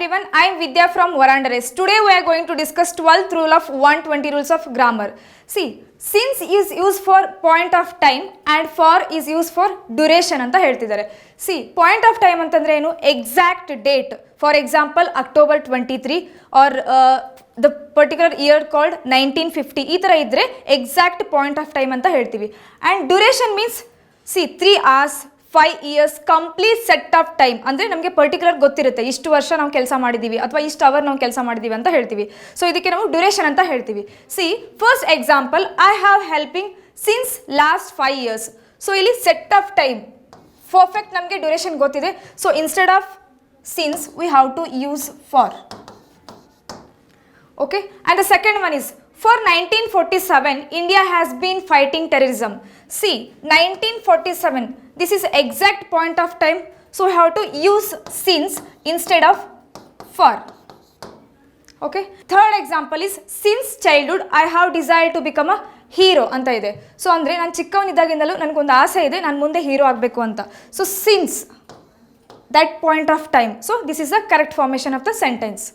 everyone, I am Vidya from Varandares. Today we are going to discuss 12th rule of 120 rules of grammar. See, since is used for point of time and for is used for duration ಅಂತ ಹೇಳ್ತಿದ್ದಾರೆ. See, point of time ಅಂತಂದ್ರೆ ಏನು? Exact date. For example, October 23 or the particular year called 1950. ಈ ಥರ ಇದ್ರೆ exact point of time ಅಂತ ಹೇಳ್ತೀವಿ. And duration means, see, 3 hours, 5 years, complete set of time. ಅಂದರೆ ನಮಗೆ ಪರ್ಟಿಕ್ಯುಲರ್ ಗೊತ್ತಿರುತ್ತೆ, ಇಷ್ಟು ವರ್ಷ ನಾವು ಕೆಲಸ ಮಾಡಿದ್ದೀವಿ ಅಥವಾ ಇಷ್ಟು ಅವರ್ ನಾವು ಕೆಲಸ ಮಾಡಿದ್ದೀವಿ ಅಂತ ಹೇಳ್ತೀವಿ. ಸೊ ಇದಕ್ಕೆ ನಾವು ಡ್ಯೂರೇಷನ್ ಅಂತ ಹೇಳ್ತೀವಿ. See first example, I have helping since last 5 years. So ಇಲ್ಲಿ ಸೆಟ್ ಆಫ್ ಟೈಮ್ ಪರ್ಫೆಕ್ಟ್ ನಮಗೆ ಡ್ಯೂರೇಷನ್ ಗೊತ್ತಿದೆ. So instead of since we have to use for. Okay, and the second one is for 1947 India has been fighting terrorism. See, 1947, this is exact point of time, so we have to use since instead of for. Okay, third example is since childhood I have desired to become a hero ಅಂತ ಇದೆ. So ಅಂದರೆ ನಾನು ಚಿಕ್ಕವನಿದ್ದಾಗಿಂದಲೂ ನನಗೊಂದು ಆಸೆ ಇದೆ, ನಾನು ಮುಂದೆ hero ಆಗಬೇಕು ಅಂತ. So since that point of time, so this is the correct formation of the sentence.